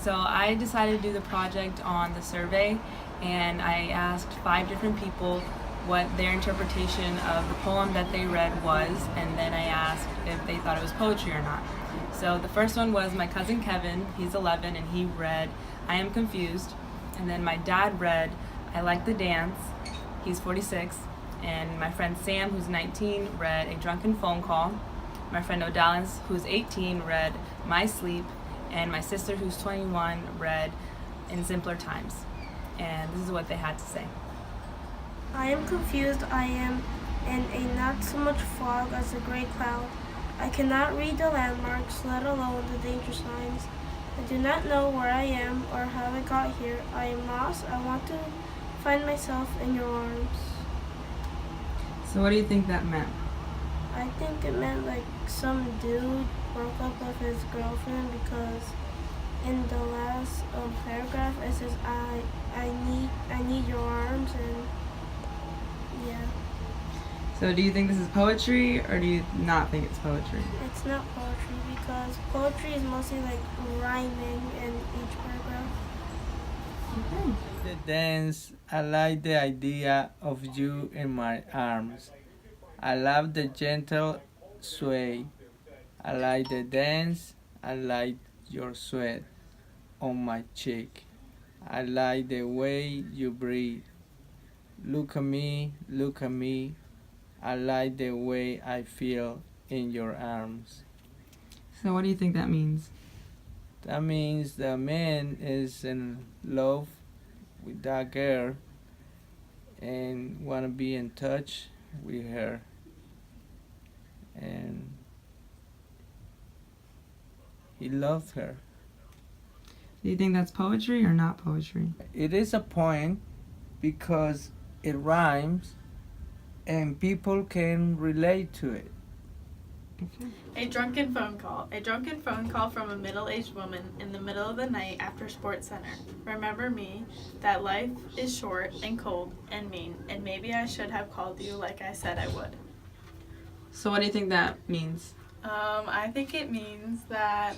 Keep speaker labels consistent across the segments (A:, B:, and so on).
A: So I decided to do the project on the survey, and I asked 5 different people what their interpretation of the poem that they read was, and then I asked if they thought it was poetry or not. So the first one was my cousin Kevin. He's 11, and he read I Am Confused. And then my dad read I Like the Dance. He's 46. And my friend Sam, who's 19, read A Drunken Phone Call. My friend Odalis, who's 18, read My Sleep. And my sister, who's 21, read In Simpler Times. And this is what they had to say.
B: I am confused. I am in a not so much fog as a gray cloud. I cannot read the landmarks, let alone the danger signs. I do not know where I am or how I got here. I am lost. I want to find myself in your arms.
A: So what do you think that meant?
B: I think it meant like some dude broke up with his girlfriend because in the last paragraph it says I need your arms, and yeah.
A: So do you think this is poetry, or do you not think it's poetry?
B: It's not poetry because poetry is mostly like rhyming in each paragraph.
A: Okay.
C: The dance, I like the idea of you in my arms. I love the gentle sway. I like the dance, I like your sweat on my cheek. I like the way you breathe. Look at me, look at me. I like the way I feel in your arms.
A: So what do you think that means?
C: That means the man is in love with that girl and want to be in touch with her. And he loved her.
A: Do you think that's poetry or not poetry?
C: It is a poem because it rhymes and people can relate to it.
A: Okay.
D: A drunken phone call. A drunken phone call from a middle-aged woman in the middle of the night after Sports Center. Remember me, that life is short and cold and mean, and maybe I should have called you like I said I would.
A: So what do you think that means?
D: I think it means that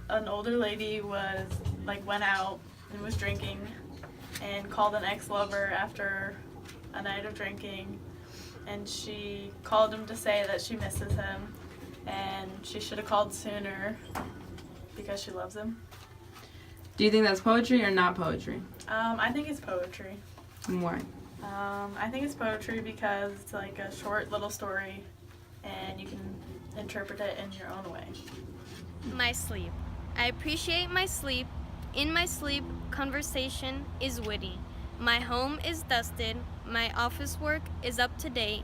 D: an older lady went out and was drinking and called an ex-lover after a night of drinking, and she called him to say that she misses him and she should have called sooner because she loves him.
A: Do you think that's poetry or not poetry?
D: I think it's poetry.
A: And why?
D: I think it's poetry because it's like a short little story and you can interpret it in your own way.
E: My sleep. I appreciate my sleep. In my sleep, conversation is witty. My home is dusted. My office work is up to date.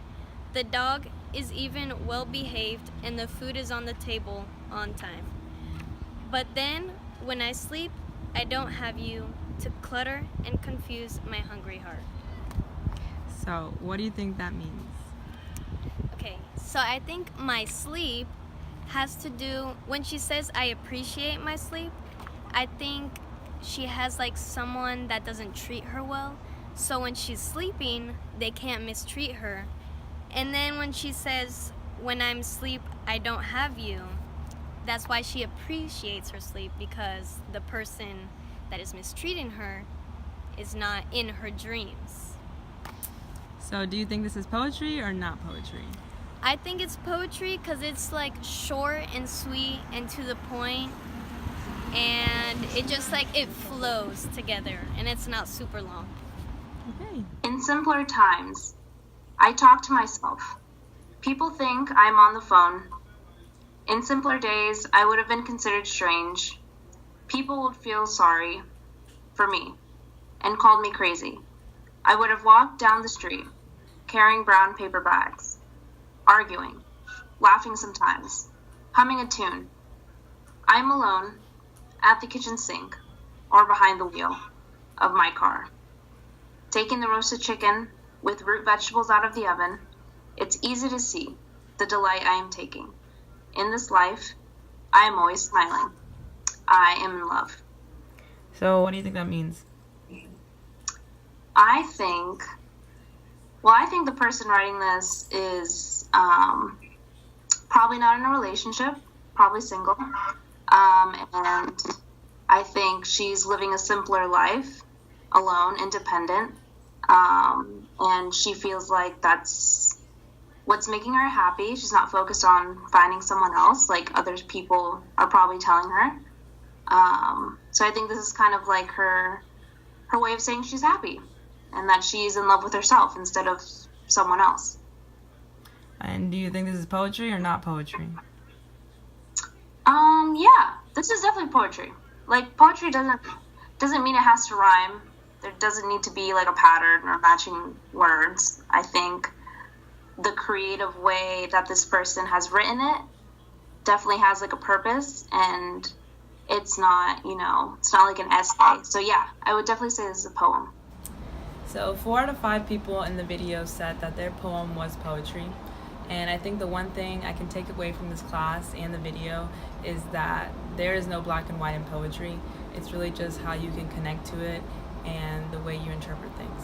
E: The dog is even well behaved, and the food is on the table on time. But then, when I sleep, I don't have you to clutter and confuse my hungry heart.
A: So what do you think that means?
E: Okay, so I think my sleep has to do, when she says I appreciate my sleep, I think she has like someone that doesn't treat her well. So when she's sleeping, they can't mistreat her. And then when she says, when I'm asleep, I don't have you, that's why she appreciates her sleep, because the person that is mistreating her is not in her dreams.
A: So do you think this is poetry or not poetry?
E: I think it's poetry because it's like short and sweet and to the point, and it just like it flows together and it's not super long.
A: Okay.
F: In simpler times, I talk to myself. People think I'm on the phone. In simpler days, I would have been considered strange. People would feel sorry for me and called me crazy. I would have walked down the street carrying brown paper bags, arguing, laughing sometimes, humming a tune. I'm alone at the kitchen sink or behind the wheel of my car, taking the roasted chicken with root vegetables out of the oven. It's easy to see the delight I am taking. In this life, I am always smiling. I am in love.
A: So what do you think that means?
F: I think the person writing this is probably not in a relationship, probably single. And I think she's living a simpler life, alone, independent, and she feels like that's what's making her happy. She's not focused on finding someone else like other people are probably telling her. So I think this is kind of like her way of saying she's happy and that she's in love with herself instead of someone else.
A: And do you think this is poetry or not poetry?
F: Yeah, this is definitely poetry. Like, poetry doesn't mean it has to rhyme. There doesn't need to be like a pattern or matching words. I think the creative way that this person has written it definitely has like a purpose, and it's not, it's not like an essay. So yeah, I would definitely say this is a poem.
A: So 4 out of 5 people in the video said that their poem was poetry. And I think the one thing I can take away from this class and the video is that there is no black and white in poetry. It's really just how you can connect to it and the way you interpret things.